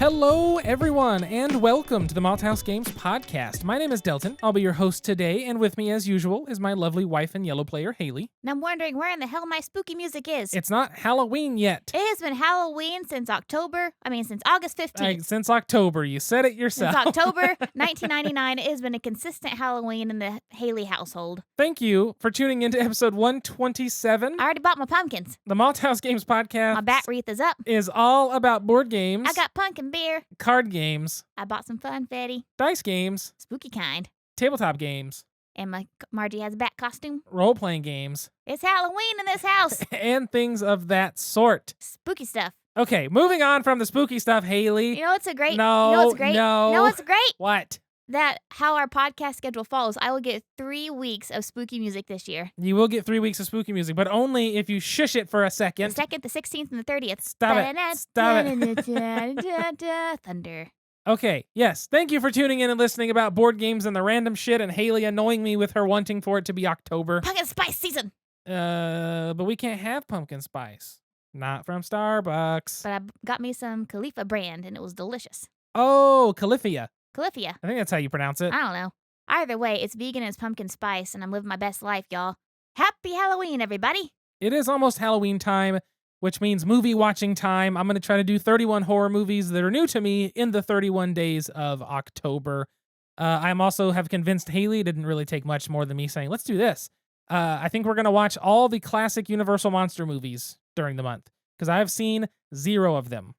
Hello, everyone, and welcome to the Malthaus Games podcast. My name is Delton. I'll be your host today, and with me, as usual, is my lovely wife and yellow player, Haley. And I'm wondering where in the hell my spooky music is. It's not Halloween yet. It has been Halloween since August 15th. Since October. You said it yourself. Since October 1999, it has been a consistent Halloween in the Haley household. Thank you for tuning into episode 127. I already bought my pumpkins. The Malthaus Games podcast My bat wreath is up. is all about board games. I got pumpkin beer. Card games. I bought some funfetti. Dice games. Spooky kind. Tabletop games. And Margie has a bat costume. Role-playing games. It's Halloween in this house. And things of that sort. Spooky stuff. Okay, moving on from the spooky stuff, Haley. You know what's a great? No, you know what's great? no. You know what's great? What? That how our podcast schedule follows, I will get 3 weeks of spooky music this year. You will get 3 weeks of spooky music, but only if you shush it for a second. The 2nd, the 16th, and the 30th. Stop it. Stop it. Thunder. Okay, yes. Thank you for tuning in and listening about board games and the random shit and Haley annoying me with her wanting for it to be October. Pumpkin spice season. But we can't have pumpkin spice. Not from Starbucks. But I got me some Khalifa brand, and it was delicious. Oh, Califia. Califia. I think that's how you pronounce it. I don't know. Either way, it's vegan and it's pumpkin spice, and I'm living my best life, y'all. Happy Halloween, everybody. It is almost Halloween time, which means movie watching time. I'm going to try to do 31 horror movies that are new to me in the 31 days of October. I'm also have convinced Haley. It didn't really take much more than me saying, let's do this. I think we're going to watch all the classic Universal Monster movies during the month, because I have seen 0 of them.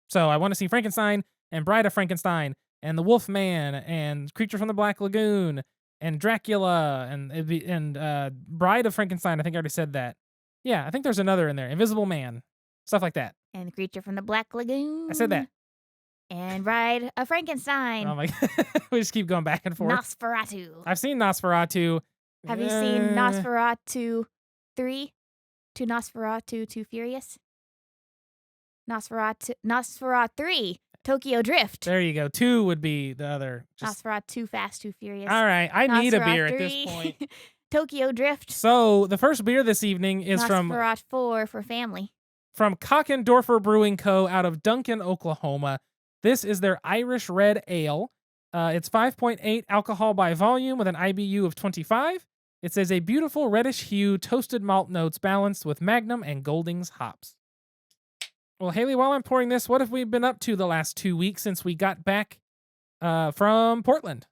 So I want to see Frankenstein and Bride of Frankenstein and The Wolf Man and Creature from the Black Lagoon and Dracula and Bride of Frankenstein. I think I already said that. Yeah, I think there's another in there. Invisible Man. Stuff like that. And the Creature from the Black Lagoon. I said that. And Bride of Frankenstein. Oh my God. We just keep going back and forth. Nosferatu. I've seen Nosferatu. Have you seen Nosferatu 3? To Nosferatu Too Furious? Nosferatu 3. Tokyo Drift. There you go. 2 would be the other. Nosferatu Too Fast, Too Furious. All right. I need a beer Nosferatu at this 3. point. Tokyo Drift. So the first beer this evening is Nosferatu 4 for family. from Cockendorfer Brewing Co. out of Duncan, Oklahoma. This is their Irish Red Ale. It's 5.8 alcohol by volume with an IBU of 25. It says a beautiful reddish hue, toasted malt notes balanced with Magnum and Goldings hops. Well, Haley, while I'm pouring this, what have we been up to the last 2 weeks since we got back from Portland?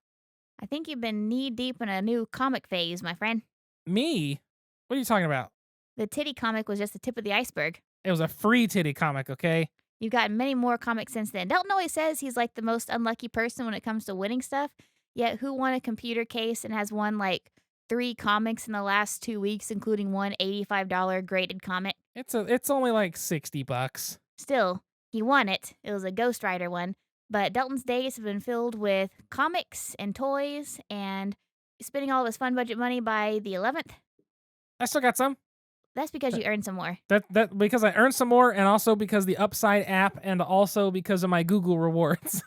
I think you've been knee-deep in a new comic phase, my friend. Me? What are you talking about? The titty comic was just the tip of the iceberg. It was a free titty comic, okay? You've gotten many more comics since then. Delton always says he's like the most unlucky person when it comes to winning stuff, yet who won a computer case and has won like 3 comics in the last 2 weeks, including one $85 graded comic? It's only like $60. Still, he won it. It was a Ghost Rider one. But Delton's days have been filled with comics and toys and spending all of his fun budget money by the 11th. I still got some. That's because you earned some more. That because I earned some more, and also because the Upside app, and also because of my Google rewards.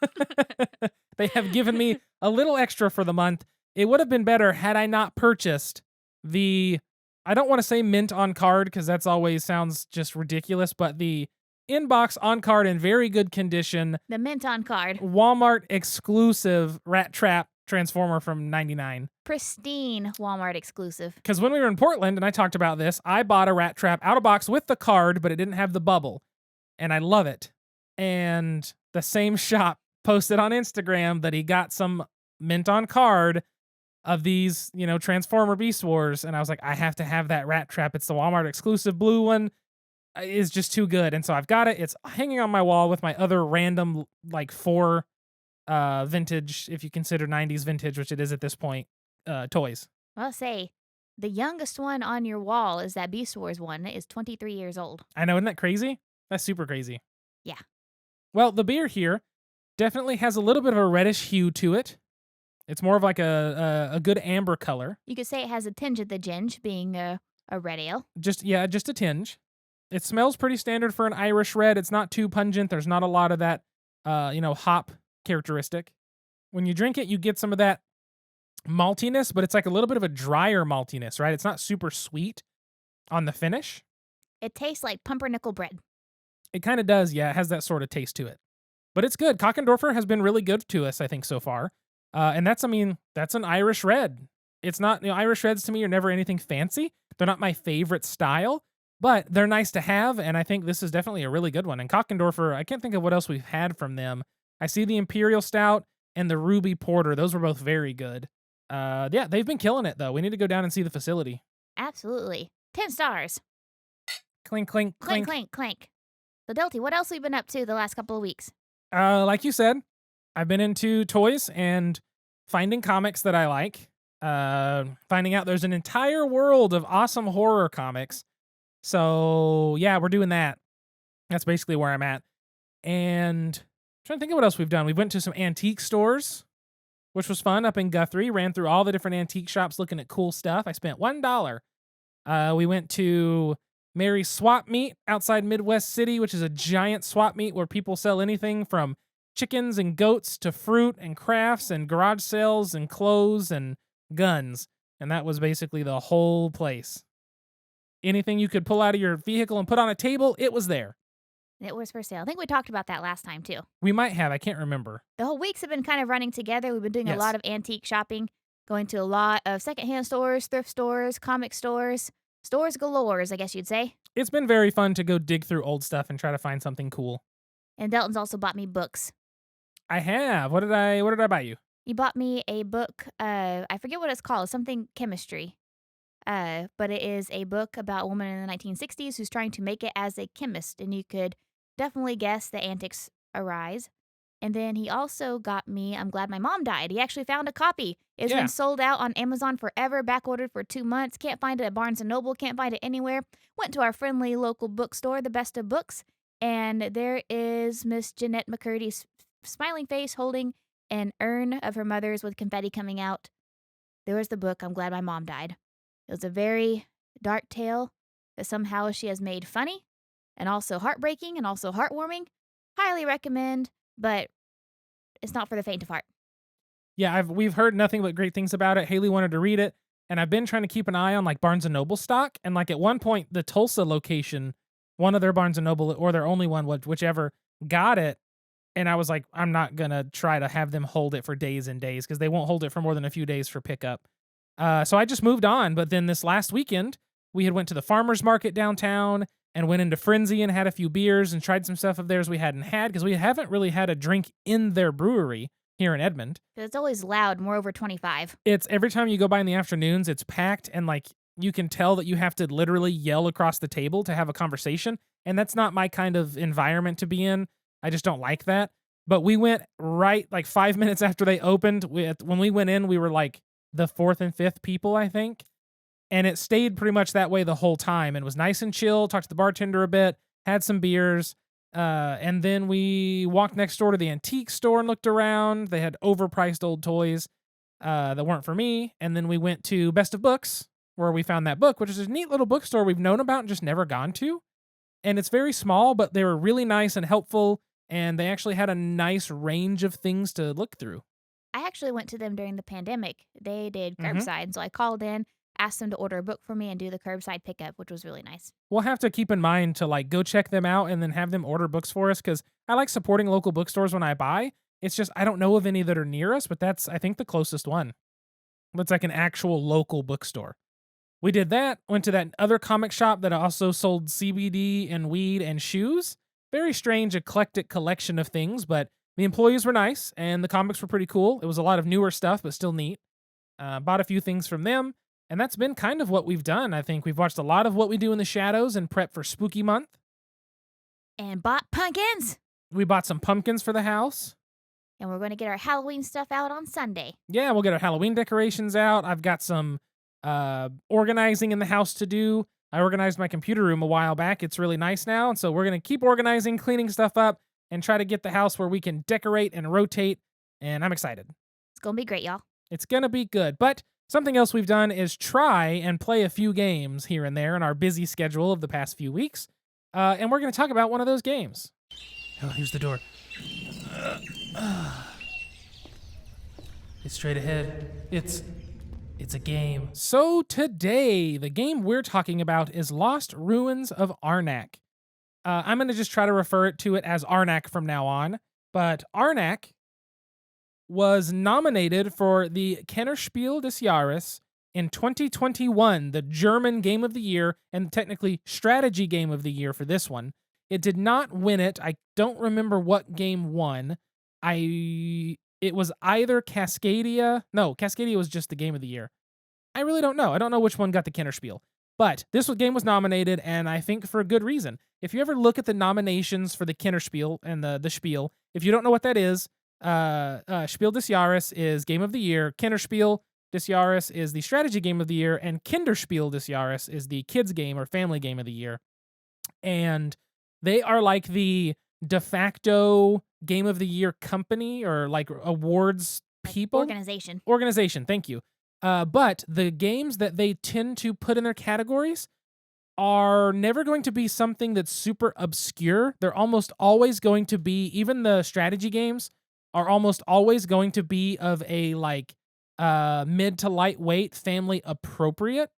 They have given me a little extra for the month. It would have been better had I not purchased the, I don't want to say mint on card because that's always sounds just ridiculous, but the inbox on card in very good condition. The mint on card. Walmart exclusive Rat Trap Transformer from 99. Pristine Walmart exclusive. Because when we were in Portland, and I talked about this, I bought a Rat Trap out of box with the card, but it didn't have the bubble. And I love it. And the same shop posted on Instagram that he got some mint on card of these, Transformer Beast Wars. And I was like, I have to have that Rat Trap. It's the Walmart exclusive blue one. It's just too good. And so I've got it. It's hanging on my wall with my other random, 4 vintage, if you consider 90s vintage, which it is at this point, toys. I'll say, the youngest one on your wall is that Beast Wars one. It is 23 years old. I know, isn't that crazy? That's super crazy. Yeah. Well, the beer here definitely has a little bit of a reddish hue to it. It's more of like a good amber color. You could say it has a tinge of the ginge, being a red ale. Just a tinge. It smells pretty standard for an Irish red. It's not too pungent. There's not a lot of that, hop characteristic. When you drink it, you get some of that maltiness, but it's like a little bit of a drier maltiness, right? It's not super sweet on the finish. It tastes like pumpernickel bread. It kind of does, yeah. It has that sort of taste to it. but it's good. Cockendorfer has been really good to us, I think, so far. And that's an Irish red. It's not, Irish reds to me are never anything fancy. They're not my favorite style, but they're nice to have, and I think this is definitely a really good one. And Cockendorfer, I can't think of what else we've had from them. I see the Imperial Stout and the Ruby Porter. Those were both very good. Yeah, they've been killing it, though. We need to go down and see the facility. Absolutely. 10 stars. Clink, clink, Clank, clink. clank, clank. So, Delty, what else have you been up to the last couple of weeks? Like you said, I've been into toys and finding comics that I like. Finding out there's an entire world of awesome horror comics. So yeah, we're doing that. That's basically where I'm at. And I'm trying to think of what else we've done. We went to some antique stores, which was fun up in Guthrie. Ran through all the different antique shops looking at cool stuff. I spent $1. We went to Mary's Swap Meet outside Midwest City, which is a giant swap meet where people sell anything from chickens and goats to fruit and crafts and garage sales and clothes and guns. And that was basically the whole place. Anything you could pull out of your vehicle and put on a table, it was there. It was for sale. I think we talked about that last time, too. We might have. I can't remember. The whole weeks have been kind of running together. We've been doing a Yes. lot of antique shopping, going to a lot of secondhand stores, thrift stores, comic stores, stores galores, I guess you'd say. It's been very fun to go dig through old stuff and try to find something cool. And Delton's also bought me books. I have. What did I buy you? You bought me a book, I forget what it's called, something chemistry. But it is a book about a woman in the 1960s who's trying to make it as a chemist, and you could definitely guess the antics arise. And then he also got me I'm Glad My Mom Died. He actually found a copy. It's Yeah. been sold out on Amazon forever, back ordered for 2 months. Can't find it at Barnes & Noble, can't find it anywhere. Went to our friendly local bookstore, The Best of Books, and there is Miss Jeanette McCurdy's smiling face holding an urn of her mother's with confetti coming out. There was the book, I'm Glad My Mom Died. It was a very dark tale that somehow she has made funny and also heartbreaking and also heartwarming. Highly recommend, but it's not for the faint of heart. Yeah, we've heard nothing but great things about it. Haley wanted to read it, and I've been trying to keep an eye on like Barnes and Noble stock. And like at one point, the Tulsa location, one of their Barnes and Noble or their only one, whichever, got it. And I was like, I'm not gonna try to have them hold it for days and days because they won't hold it for more than a few days for pickup. So I just moved on. But then this last weekend, we had went to the farmer's market downtown and went into Frenzy and had a few beers and tried some stuff of theirs we hadn't had because we haven't really had a drink in their brewery here in Edmond. It's always loud, more over 25. It's every time you go by in the afternoons, it's packed and like you can tell that you have to literally yell across the table to have a conversation. And that's not my kind of environment to be in. I just don't like that. But we went right like 5 minutes after they opened. When we went in, we were like the fourth and fifth people, I think. And it stayed pretty much that way the whole time and was nice and chill. Talked to the bartender a bit, had some beers. And then we walked next door to the antique store and looked around. They had overpriced old toys that weren't for me. And then we went to Best of Books, where we found that book, which is a neat little bookstore we've known about and just never gone to. And it's very small, but they were really nice and helpful. And they actually had a nice range of things to look through. I actually went to them during the pandemic. They did curbside, so I called in, asked them to order a book for me and do the curbside pickup, which was really nice. We'll have to keep in mind to like go check them out and then have them order books for us because I like supporting local bookstores when I buy. It's just I don't know of any that are near us, but that's I think the closest one. That's like an actual local bookstore. We did that, went to that other comic shop that also sold CBD and weed and shoes. Very strange, eclectic collection of things, but the employees were nice and the comics were pretty cool. It was a lot of newer stuff, but still neat. Bought a few things from them, and that's been kind of what we've done. I think we've watched a lot of What We Do in the Shadows and prep for Spooky Month. And bought pumpkins! We bought some pumpkins for the house. And we're going to get our Halloween stuff out on Sunday. Yeah, we'll get our Halloween decorations out. I've got some organizing in the house to do. I organized my computer room a while back. It's really nice now. And so we're going to keep organizing, cleaning stuff up, and try to get the house where we can decorate and rotate. And I'm excited. It's going to be great, y'all. It's going to be good. But something else we've done is try and play a few games here and there in our busy schedule of the past few weeks. And we're going to talk about one of those games. Oh, here's the door. It's straight ahead. It's a game. So today, the game we're talking about is Lost Ruins of Arnak. I'm going to just try to refer to it as Arnak from now on. But Arnak was nominated for the Kennerspiel des Jahres in 2021, the German Game of the Year, and technically Strategy Game of the Year for this one. It did not win it. I don't remember what game won. It was either Cascadia. No, Cascadia was just the Game of the Year. I really don't know. I don't know which one got the Kennerspiel. But this game was nominated, and I think for a good reason. If you ever look at the nominations for the Kennerspiel and the Spiel, if you don't know what that is, Spiel des Jahres is Game of the Year, Kennerspiel des Jahres is the Strategy Game of the Year, and Kinderspiel des Jahres is the Kids Game or Family Game of the Year. And they are like the de facto Game of the Year company or like awards people. Organization, thank you. But the games that they tend to put in their categories are never going to be something that's super obscure. They're almost always going to be, even the strategy games are almost always going to be of a like mid to lightweight, family appropriate,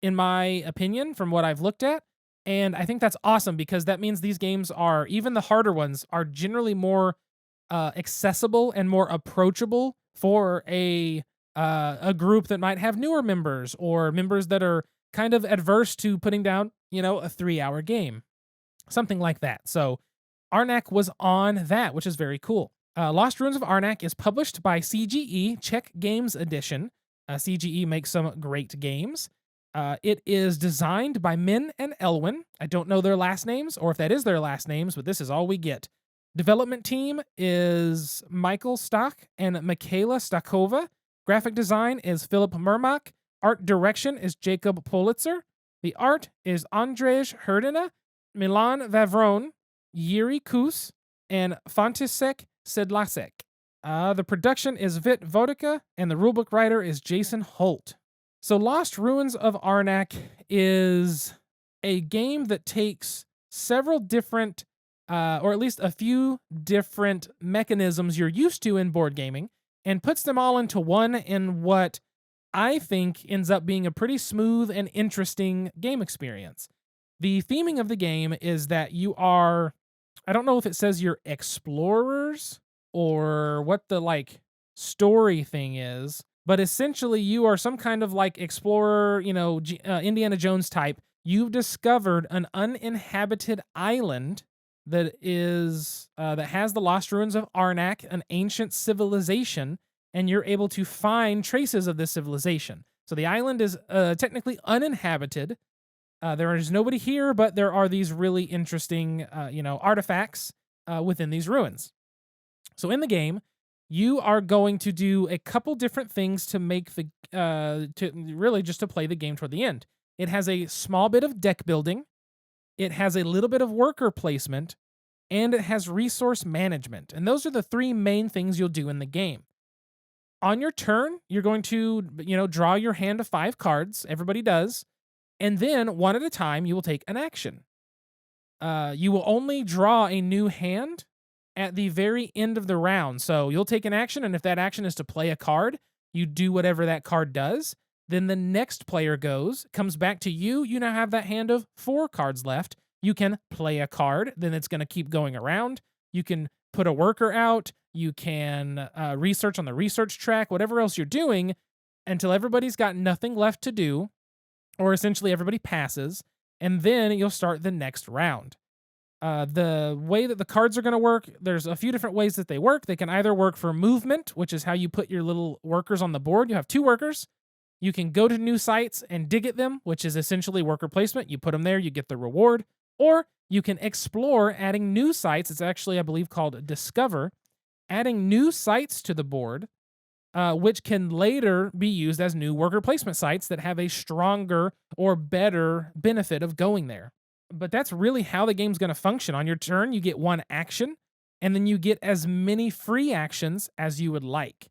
in my opinion, from what I've looked at. And I think that's awesome because that means these games are, even the harder ones, are generally more accessible and more approachable for a group that might have newer members or members that are kind of adverse to putting down, a 3-hour game, something like that. So Arnak was on that, which is very cool. Lost Ruins of Arnak is published by CGE, Czech Games Edition. CGE makes some great games. It is designed by Min and Elwin. I don't know their last names or if that is their last names, but this is all we get. Development team is Michael Stock and Michaela Stakova. Graphic design is Philip Mermak. Art direction is Jacob Politzer. The art is Andrzej Herdina, Milan Vavron, Yuri Kus, and František Sedlacek. The production is Vit Vodika, and the rulebook writer is Jason Holt. So Lost Ruins of Arnak is a game that takes several different, or at least a few different mechanisms you're used to in board gaming, and puts them all into one in what I think ends up being a pretty smooth and interesting game experience. The theming of the game is that you are, I don't know if it says you're explorers or what the like story thing is, but essentially you are some kind of like explorer, Indiana Jones type. You've discovered an uninhabited island that is that has the lost ruins of Arnak, an ancient civilization, and you're able to find traces of this civilization. So the island is technically uninhabited. There is nobody here, but there are these really interesting, artifacts within these ruins. So in the game, you are going to do a couple different things to make the to play the game toward the end. It has a small bit of deck building. It has a little bit of worker placement, and it has resource management. And those are the three main things you'll do in the game. On your turn, you're going to, draw your hand of 5 cards. Everybody does. And then, one at a time, you will take an action. You will only draw a new hand at the very end of the round. So you'll take an action, and if that action is to play a card, you do whatever that card does. Then the next player comes back to you. You now have that hand of 4 cards left. You can play a card. Then it's going to keep going around. You can put a worker out. You can research on the research track, whatever else you're doing, until everybody's got nothing left to do, or essentially everybody passes, and then you'll start the next round. The way that the cards are going to work, there's a few different ways that they work. They can either work for movement, which is how you put your little workers on the board. You have 2 workers. You can go to new sites and dig at them, which is essentially worker placement. You put them there, you get the reward. Or you can explore adding new sites. It's actually, I believe, called Discover. Adding new sites to the board, which can later be used as new worker placement sites that have a stronger or better benefit of going there. But that's really how the game's going to function. On your turn, you get 1 action, and then you get as many free actions as you would like.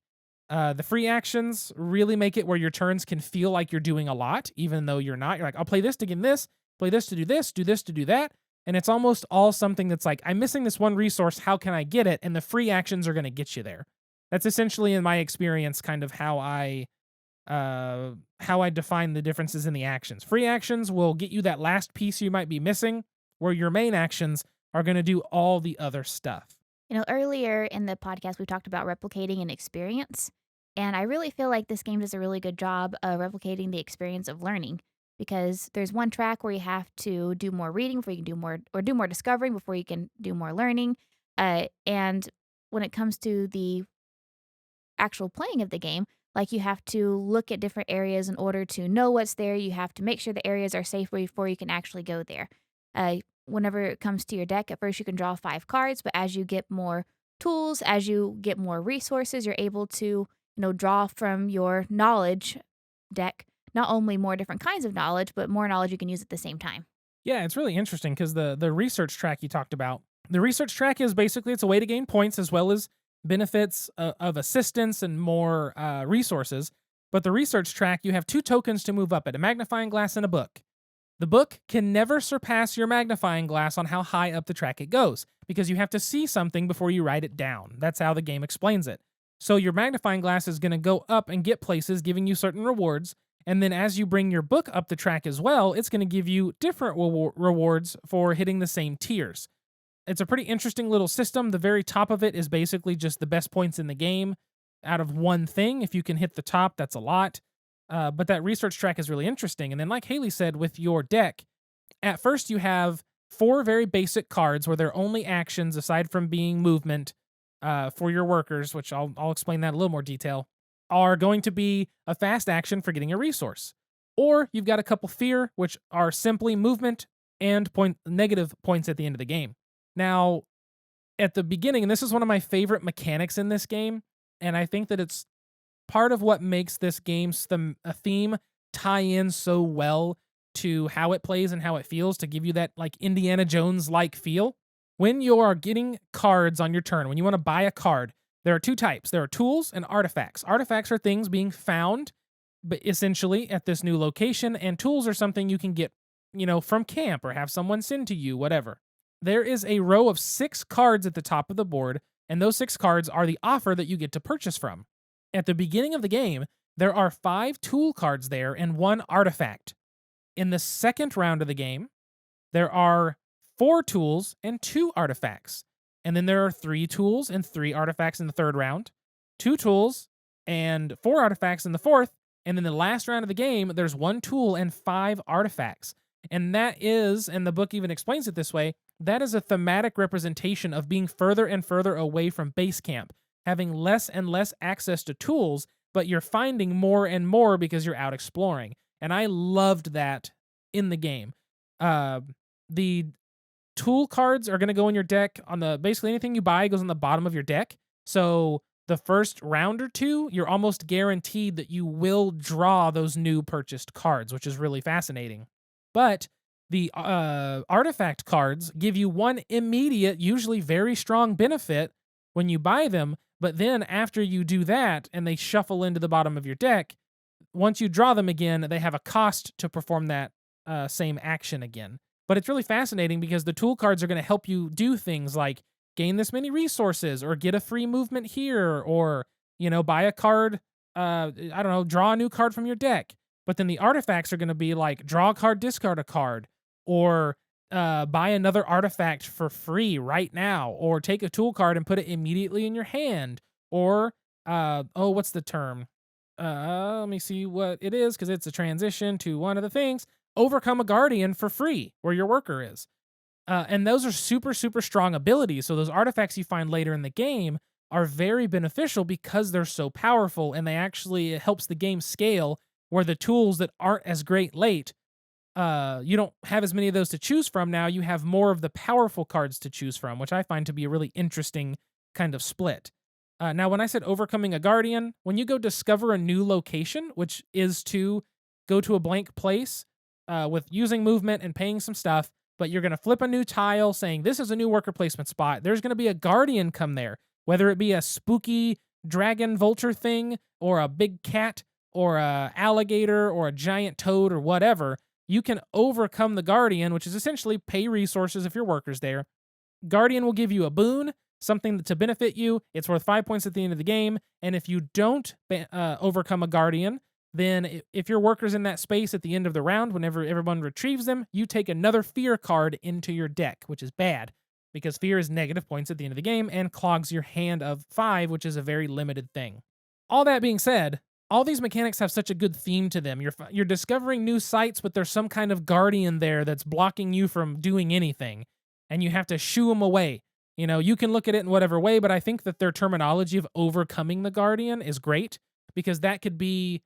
The free actions really make it where your turns can feel like you're doing a lot, even though you're not. You're like, I'll play this to get this, play this to do this to do that. And it's almost all something that's like, I'm missing this one resource, how can I get it? And the free actions are going to get you there. That's essentially, in my experience, kind of how I define the differences in the actions. Free actions will get you that last piece you might be missing, where your main actions are going to do all the other stuff. Earlier in the podcast, we talked about replicating an experience. And I really feel like this game does a really good job of replicating the experience of learning because there's one track where you have to do more reading before you can do more, or do more discovering before you can do more learning. And when it comes to the actual playing of the game, like you have to look at different areas in order to know what's there. You have to make sure the areas are safe before you can actually go there. Whenever it comes to your deck, at first you can draw 5 cards, but as you get more tools, as you get more resources, you're able to, draw from your knowledge deck not only more different kinds of knowledge, but more knowledge you can use at the same time. Yeah, it's really interesting because the research track you talked about, the research track is basically it's a way to gain points as well as benefits of assistance and more resources. But the research track, you have 2 tokens to move up it: a magnifying glass and a book. The book can never surpass your magnifying glass on how high up the track it goes because you have to see something before you write it down. That's how the game explains it. So your magnifying glass is going to go up and get places, giving you certain rewards. And then as you bring your book up the track as well, it's going to give you different rewards for hitting the same tiers. It's a pretty interesting little system. The very top of it is basically just the best points in the game out of one thing. If you can hit the top, that's a lot. But that research track is really interesting. And then, like Haley said, with your deck, at first you have 4 very basic cards where their only actions, aside from being movement for your workers, which I'll explain that in a little more detail, are going to be a fast action for getting a resource. Or you've got a couple fear, which are simply movement and negative points at the end of the game. Now, at the beginning, and this is one of my favorite mechanics in this game, and I think that it's part of what makes this game's theme tie in so well to how it plays and how it feels to give you that like Indiana Jones like feel. When you are getting cards on your turn, when you want to buy a card, there are 2 types. There are tools and artifacts. Artifacts are things being found, but essentially at this new location, and tools are something you can get, from camp or have someone send to you, whatever. There is a row of 6 cards at the top of the board, and those 6 cards are the offer that you get to purchase from. At the beginning of the game, there are 5 tool cards there and 1 artifact. In the second round of the game, there are 4 tools and 2 artifacts. And then there are 3 tools and 3 artifacts in the third round, 2 tools and 4 artifacts in the fourth. And then the last round of the game, there's 1 tool and 5 artifacts. And that is, and the book even explains it this way, that is a thematic representation of being further and further away from base camp, having less and less access to tools, but you're finding more and more because you're out exploring. And I loved that in the game. The tool cards are going to go in your deck on basically anything you buy goes on the bottom of your deck. So the first round or 2, you're almost guaranteed that you will draw those new purchased cards, which is really fascinating. But the artifact cards give you 1 immediate, usually very strong benefit when you buy them. But then after you do that and they shuffle into the bottom of your deck, once you draw them again, they have a cost to perform that same action again. But it's really fascinating because the tool cards are going to help you do things like gain this many resources or get a free movement here or, buy a card, draw a new card from your deck. But then the artifacts are going to be like draw a card, discard a card, or buy another artifact for free right now, or take a tool card and put it immediately in your hand, or what's the term? Let me see what it is because it's a transition to one of the things. Overcome a guardian for free where your worker is. And those are super, super strong abilities. So those artifacts you find later in the game are very beneficial because they're so powerful, and it helps the game scale where the tools that aren't as great late, you don't have as many of those to choose from. Now you have more of the powerful cards to choose from, which I find to be a really interesting kind of split. Now, when I said overcoming a guardian, when you go discover a new location, which is to go to a blank place with using movement and paying some stuff, but you're going to flip a new tile saying this is a new worker placement spot, there's going to be a guardian come there, whether it be a spooky dragon vulture thing or a big cat or a alligator or a giant toad or whatever. You can overcome the guardian, which is essentially pay resources if your worker's there. Guardian will give you a boon, something to benefit you. It's worth 5 points at the end of the game. And if you don't overcome a guardian, then if your worker's in that space at the end of the round, whenever everyone retrieves them, you take another fear card into your deck, which is bad. because fear is negative points at the end of the game and clogs your hand of 5, which is a very limited thing. All that being said, all these mechanics have such a good theme to them. You're discovering new sites, but there's some kind of guardian there that's blocking you from doing anything, and you have to shoo them away. You can look at it in whatever way, but I think that their terminology of overcoming the guardian is great, because that could be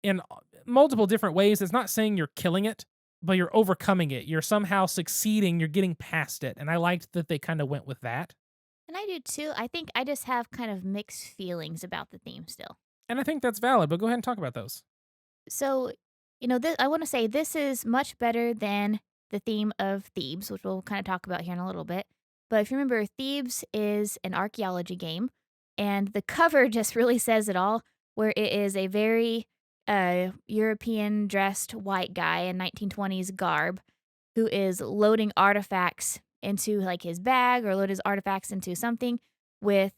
in multiple different ways. It's not saying you're killing it, but you're overcoming it. You're somehow succeeding. You're getting past it. And I liked that they kind of went with that. And I do too. I think I just have kind of mixed feelings about the theme still. And I think that's valid, but go ahead and talk about those. So, I want to say this is much better than the theme of Thebes, which we'll kind of talk about here in a little bit. But if you remember, Thebes is an archaeology game, and the cover just really says it all, where it is a very European dressed white guy in 1920s garb who is loading artifacts into like his bag or load his artifacts into something with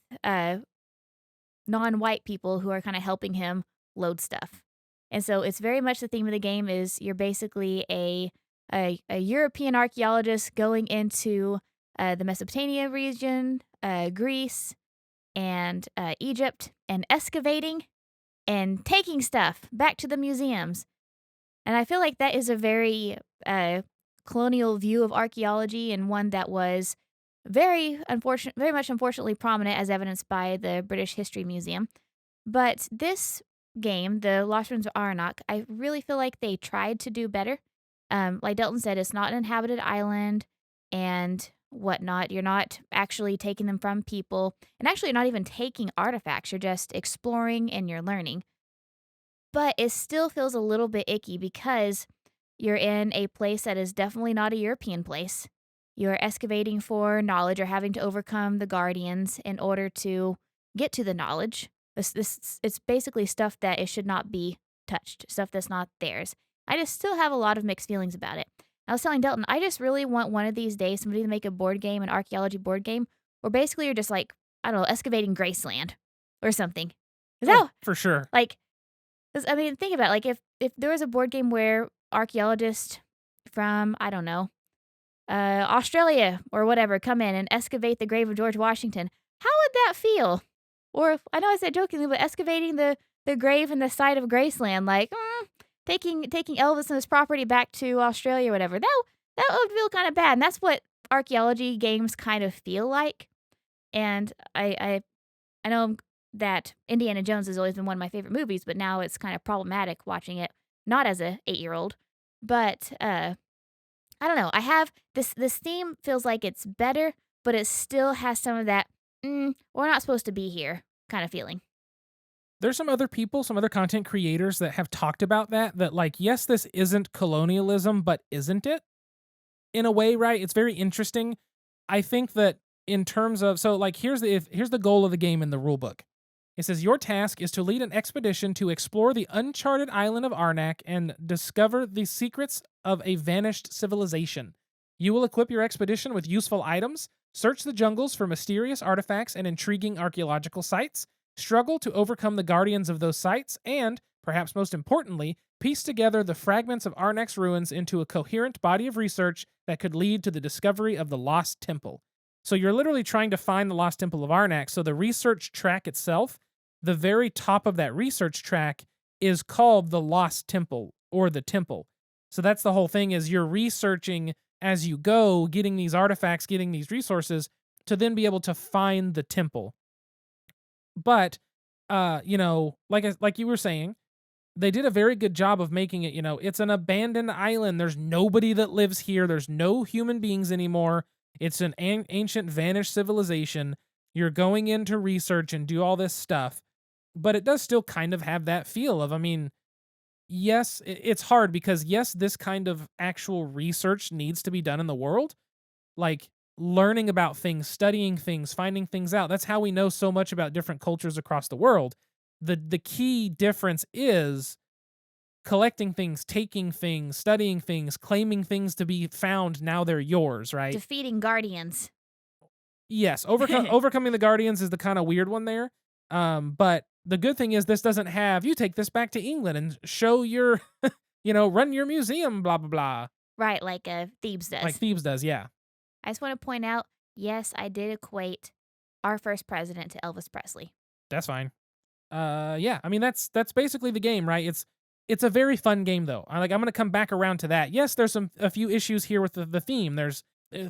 non-white people who are kind of helping him load stuff. And so it's very much the theme of the game is you're basically a European archaeologist going into the Mesopotamia region, Greece, and Egypt, and excavating and taking stuff back to the museums. And I feel like that is a very colonial view of archaeology, and one that was very much unfortunately prominent, as evidenced by the British History Museum. But this game, the Lost Ruins of Arnak, I really feel like they tried to do better. Like Delton said, it's not an inhabited island and whatnot. You're not actually taking them from people, and actually you're not even taking artifacts. You're just exploring and you're learning. But it still feels a little bit icky because you're in a place that is definitely not a European place. You're excavating for knowledge or having to overcome the guardians in order to get to the knowledge. It's basically stuff that it should not be touched, stuff that's not theirs. I just still have a lot of mixed feelings about it. I was telling Delton, I just really want one of these days somebody to make a board game, an archaeology board game, where basically you're just like, I don't know, excavating Graceland or something. Is that For sure. like, 'cause, I mean, think about it. Like if there was a board game where archaeologists from, I don't know, Australia or whatever come in and excavate the grave of George Washington, how would that feel? Or I know I said jokingly, but excavating the grave in the site of Graceland, like taking Elvis and his property back to Australia or whatever, that would feel kind of bad. And that's what archaeology games kind of feel like. And I know that Indiana Jones has always been one of my favorite movies, but now it's kind of problematic watching it, not as a 8-year-old. But I don't know. I have this theme feels like it's better, but it still has some of that we're not supposed to be here kind of feeling. There's some other people, some other content creators that have talked about that like, yes, this isn't colonialism, but isn't it? In a way, right? It's very interesting. I think that in terms of, so like, here's the goal of the game in the rulebook. It says your task is to lead an expedition to explore the uncharted island of Arnak and discover the secrets of a vanished civilization. You will equip your expedition with useful items, search the jungles for mysterious artifacts and intriguing archaeological sites, struggle to overcome the guardians of those sites, and, perhaps most importantly, piece together the fragments of Arnak's ruins into a coherent body of research that could lead to the discovery of the Lost Temple. So you're literally trying to find the Lost Temple of Arnak. So the research track itself, the very top of that research track is called the Lost Temple or the Temple. So that's the whole thing, is you're researching as you go, getting these artifacts, getting these resources to then be able to find the temple. But, like you were saying, they did a very good job of making it, it's an abandoned island. There's nobody that lives here. There's no human beings anymore. It's an ancient vanished civilization. You're going in to research and do all this stuff. But it does still kind of have that feel of, yes, it's hard because, yes, this kind of actual research needs to be done in the world. Like learning about things, studying things, finding things out. That's how we know so much about different cultures across the world. The key difference is collecting things, taking things, studying things, claiming things to be found. Now they're yours, right? Defeating guardians. Yes, overcoming the guardians is the kind of weird one there. But the good thing is this doesn't have, you take this back to England and show your, run your museum, blah, blah, blah. Right, like Thebes does. Like Thebes does, yeah. I just want to point out Yes, I did equate our first president to Elvis Presley. That's fine. Yeah, I mean that's basically the game, right? It's a very fun game though. I'm gonna come back around to that. Yes, there's a few issues here with the theme. There's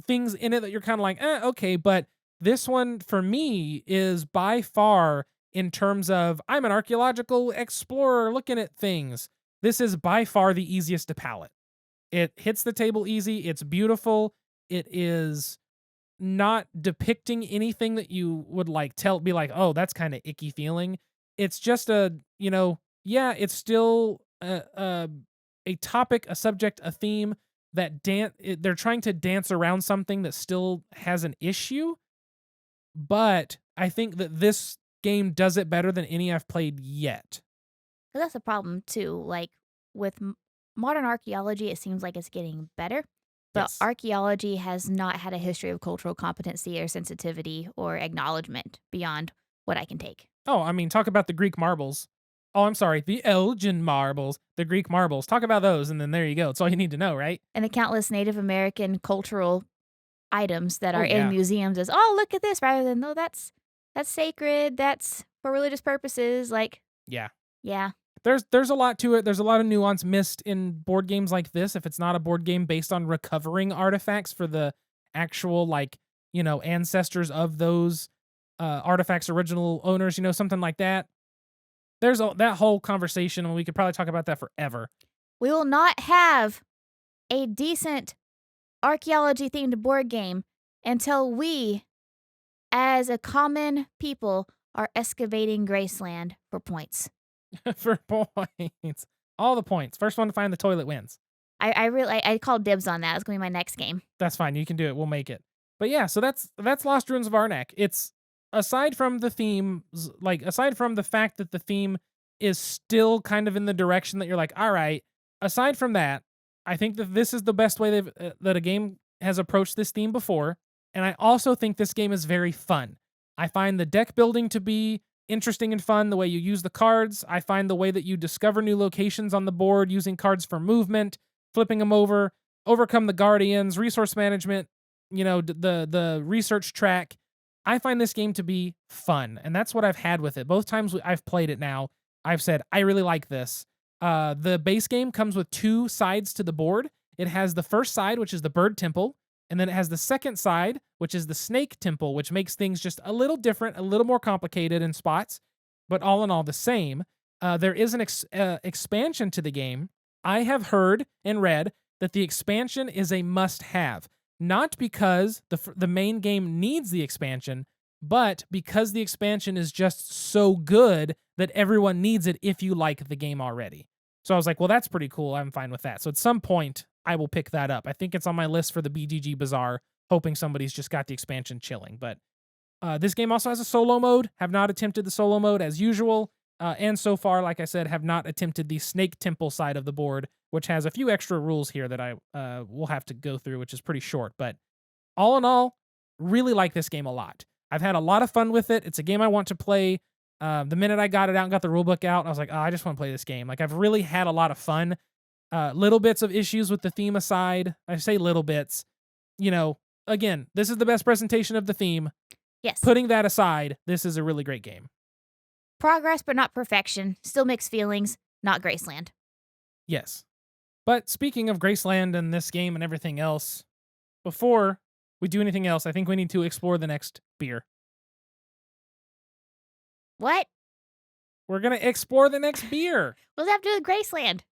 things in it that you're kind of like, okay, but this one for me is by far in terms of I'm an archaeological explorer looking at things. This is by far the easiest to palette. It hits the table easy. It's beautiful. It is not depicting anything that you would like be like, oh, that's kind of icky feeling. It's just yeah, it's still a topic, a subject, a theme that they're trying to dance around something that still has an issue. But I think that this game does it better than any I've played yet. 'Cause that's a problem too. Like with modern archaeology, it seems like it's getting better, but Yes. archaeology has not had a history of cultural competency or sensitivity or acknowledgement beyond what I can take. Oh, I mean, talk about the Greek marbles. Oh, I'm sorry, the Elgin marbles, the Greek marbles. Talk about those, and then there you go. It's all you need to know, right? And the countless Native American cultural items that Oh are in yeah, museums as, oh, look at this, rather than, no, that's sacred, that's for religious purposes. Like, yeah. yeah. There's a lot to it. There's a lot of nuance missed in board games like this. If it's not a board game based on recovering artifacts for the actual ancestors of those artifacts, original owners, something like that. There's that whole conversation, and we could probably talk about that forever. We will not have a decent archaeology themed board game until we, as a common people, are excavating Graceland for points. For points, all the points. First one to find the toilet wins. I called dibs on that. It's gonna be my next game. That's fine. You can do it. We'll make it. But yeah, so that's Lost Ruins of Arnak. It's aside from the theme, aside from the fact that the theme is still kind of in the direction that you're like, all right. Aside from that, I think that this is the best way that a game has approached this theme before, and I also think this game is very fun. I find the deck building to be interesting and fun. The way you use the cards, I find the way that you discover new locations on the board using cards for movement, flipping them over, overcome the guardians, resource management, the research track. I find this game to be fun, and that's what I've had with it. Both times I've played it now, I've said I really like this. The base game comes with two sides to the board. It has the first side, which is the bird temple, and then it has the second side, which is the snake temple, which makes things just a little different, a little more complicated in spots, but all in all the same. There is an expansion to the game. I have heard and read that the expansion is a must-have, not because the main game needs the expansion, but because the expansion is just so good that everyone needs it if you like the game already. So I was like, well, that's pretty cool. I'm fine with that. So at some point, I will pick that up. I think it's on my list for the BGG Bazaar, hoping somebody's just got the expansion chilling. But this game also has a solo mode. Have not attempted the solo mode as usual. And so far, like I said, have not attempted the Snake Temple side of the board, which has a few extra rules here that I will have to go through, which is pretty short. But all in all, really like this game a lot. I've had a lot of fun with it. It's a game I want to play. The minute I got it out and got the rulebook out, I was like, oh, I just want to play this game. Like, I've really had a lot of fun. Little bits of issues with the theme aside. I say little bits. Again, this is the best presentation of the theme. Yes. Putting that aside, this is a really great game. Progress, but not perfection. Still mixed feelings, not Graceland. Yes. But speaking of Graceland and this game and everything else, before we do anything else, I think we need to explore the next beer. What? We're going to explore the next beer. What does that have to do with Graceland?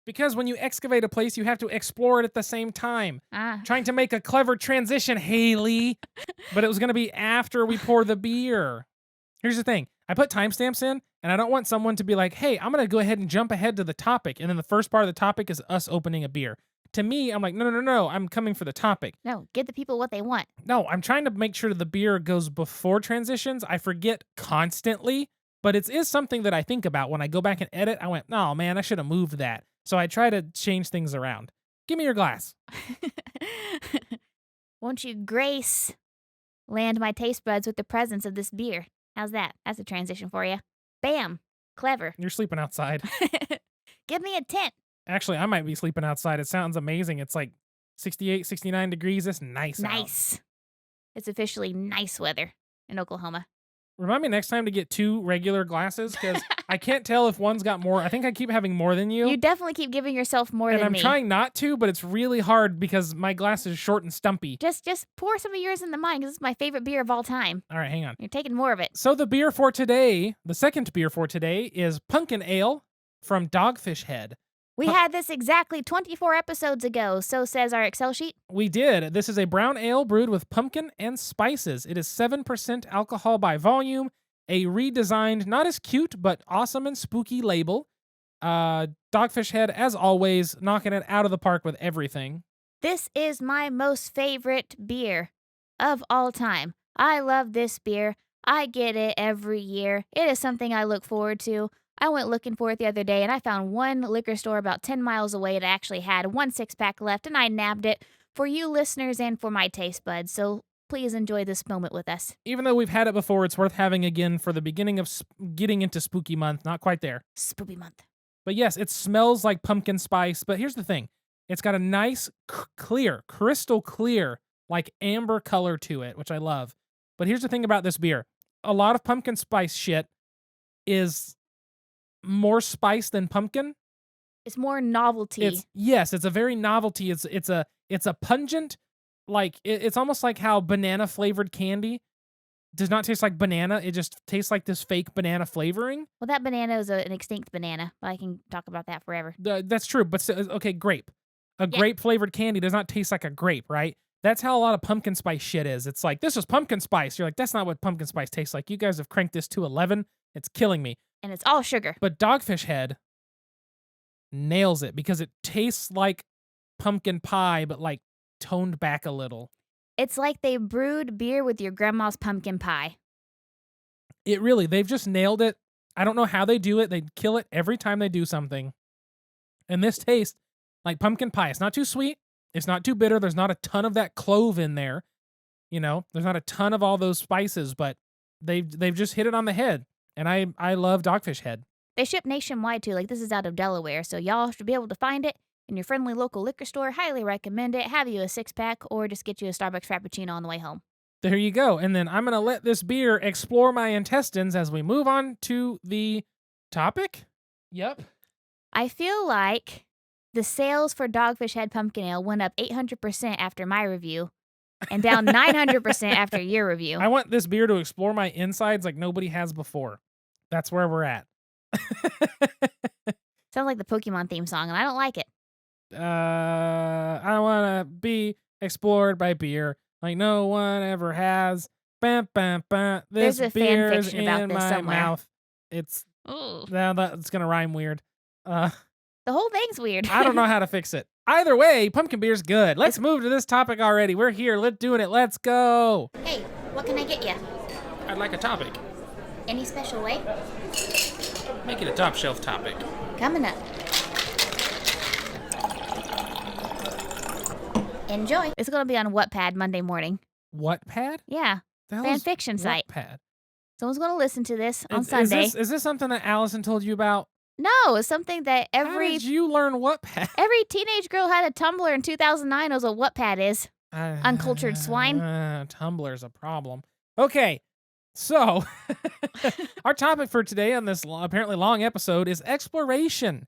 Because when you excavate a place, you have to explore it at the same time. Ah. Trying to make a clever transition, Haley. But it was going to be after we pour the beer. Here's the thing. I put timestamps in, and I don't want someone to be like, hey, I'm going to go ahead and jump ahead to the topic. And then the first part of the topic is us opening a beer. To me, I'm like, no. I'm coming for the topic. No, give the people what they want. No, I'm trying to make sure the beer goes before transitions. I forget constantly, but it is something that I think about when I go back and edit. I went, oh, man, I should have moved that. So I try to change things around. Give me your glass. Won't you grace land my taste buds with the presence of this beer? How's that? That's a transition for you. Bam. Clever. You're sleeping outside. Give me a tent. Actually, I might be sleeping outside. It sounds amazing. It's like 68, 69 degrees. It's nice out. Nice. It's officially nice weather in Oklahoma. Remind me next time to get 2 regular glasses because I can't tell if one's got more. I think I keep having more than you. You definitely keep giving yourself more and than I'm me. trying not to, but it's really hard because my glass is short and stumpy. Just pour some of yours into mine because it's my favorite beer of all time. All right, hang on. You're taking more of it. So the beer for today, the second beer for today, is Pumpkin Ale from Dogfish Head. We had this exactly 24 episodes ago, so says our Excel sheet. We did. This is a brown ale brewed with pumpkin and spices. It is 7% alcohol by volume, a redesigned, not as cute, but awesome and spooky label. Dogfish Head, as always, knocking it out of the park with everything. This is my most favorite beer of all time. I love this beer. I get it every year. It is something I look forward to. I went looking for it the other day, and I found one liquor store about 10 miles away that actually had 1 6-pack left, and I nabbed it for you listeners and for my taste buds. So please enjoy this moment with us. Even though we've had it before, it's worth having again for the beginning of getting into spooky month. Not quite there. Spooky month. But yes, it smells like pumpkin spice. But here's the thing. It's got a nice, clear, crystal clear, like amber color to it, which I love. But here's the thing about this beer. A lot of pumpkin spice shit is more spice than pumpkin. It's more novelty. It's a very novelty. It's a pungent, like it's almost like how banana flavored candy does not taste like banana. It just tastes like this fake banana flavoring. Well, that banana is an extinct banana. I can talk about that forever. That's true, but okay, grape. Grape flavored candy does not taste like a grape, right? That's how a lot of pumpkin spice shit is. It's like, this is pumpkin spice. You're like, that's not what pumpkin spice tastes like. You guys have cranked this to 11. It's killing me. And it's all sugar. But Dogfish Head nails it because it tastes like pumpkin pie, but like toned back a little. It's like they brewed beer with your grandma's pumpkin pie. They've just nailed it. I don't know how they do it. They kill it every time they do something. And this tastes like pumpkin pie. It's not too sweet. It's not too bitter. There's not a ton of that clove in there. You know, there's not a ton of all those spices, but they've just hit it on the head. And I love Dogfish Head. They ship nationwide too. Like, this is out of Delaware, so y'all should be able to find it in your friendly local liquor store. Highly recommend it. Have you a 6-pack or just get you a Starbucks Frappuccino on the way home. There you go. And then I'm going to let this beer explore my intestines as we move on to the topic. Yep. I feel like the sales for Dogfish Head Pumpkin Ale went up 800% after my review and down 900% after your review. I want this beer to explore my insides like nobody has before. That's where we're at. Sounds like the Pokemon theme song, and I don't like it. I want to be explored by beer like no one ever has. Bam, bam, bam. This There's a beer fan is fiction about in this my somewhere. mouth. It's Ooh. now that's gonna rhyme weird. The whole thing's weird. I don't know how to fix it. Either way, pumpkin beer's good. Let's move to this topic already. We're here. Let's doing it. Let's go. Hey, what can I get you? I'd like a topic. Any special way? Make it a top shelf topic. Coming up. Enjoy. It's going to be on Wattpad Monday morning. Wattpad? Yeah. Fan fiction site. Wattpad. Someone's going to listen to this on Sunday. Is this something that Allison told you about? No, it's something that How did you learn Wattpad? every teenage girl had a Tumblr in 2009 knows what Wattpad is. Uncultured swine. Tumblr's a problem. Okay, so our topic for today on this apparently long episode is exploration.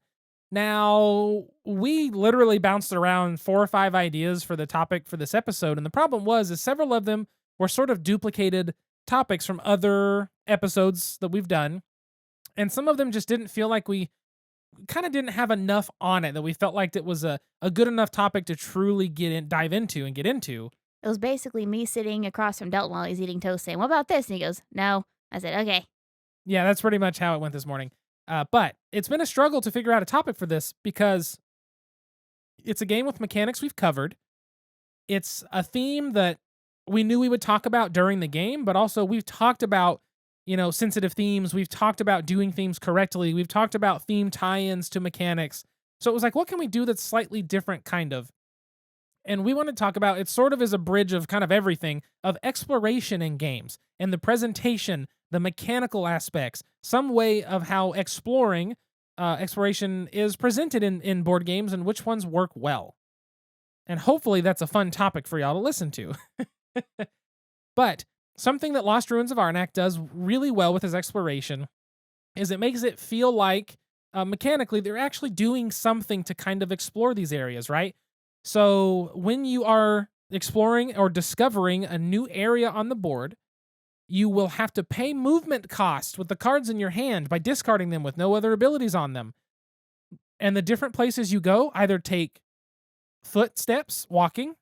Now, we literally bounced around 4 or 5 ideas for the topic for this episode, and the problem is several of them were sort of duplicated topics from other episodes that we've done, and some of them just didn't feel like we kind of didn't have enough on it, that we felt like it was a good enough topic to truly dive into and get into. It was basically me sitting across from Delton while he's eating toast saying, what about this? And he goes, no. I said, okay. Yeah, that's pretty much how it went this morning. But it's been a struggle to figure out a topic for this because it's a game with mechanics we've covered. It's a theme that we knew we would talk about during the game, but also we've talked about, sensitive themes. We've talked about doing themes correctly. We've talked about theme tie-ins to mechanics. So it was like, what can we do that's slightly different, kind of? And we want to talk about, it sort of is a bridge of kind of everything, of exploration in games, and the presentation, the mechanical aspects, some way of how exploration is presented in board games and which ones work well. And hopefully that's a fun topic for y'all to listen to. But something that Lost Ruins of Arnak does really well with his exploration is it makes it feel like mechanically they're actually doing something to kind of explore these areas, right? So when you are exploring or discovering a new area on the board, you will have to pay movement cost with the cards in your hand by discarding them with no other abilities on them. And the different places you go either take footsteps, walking,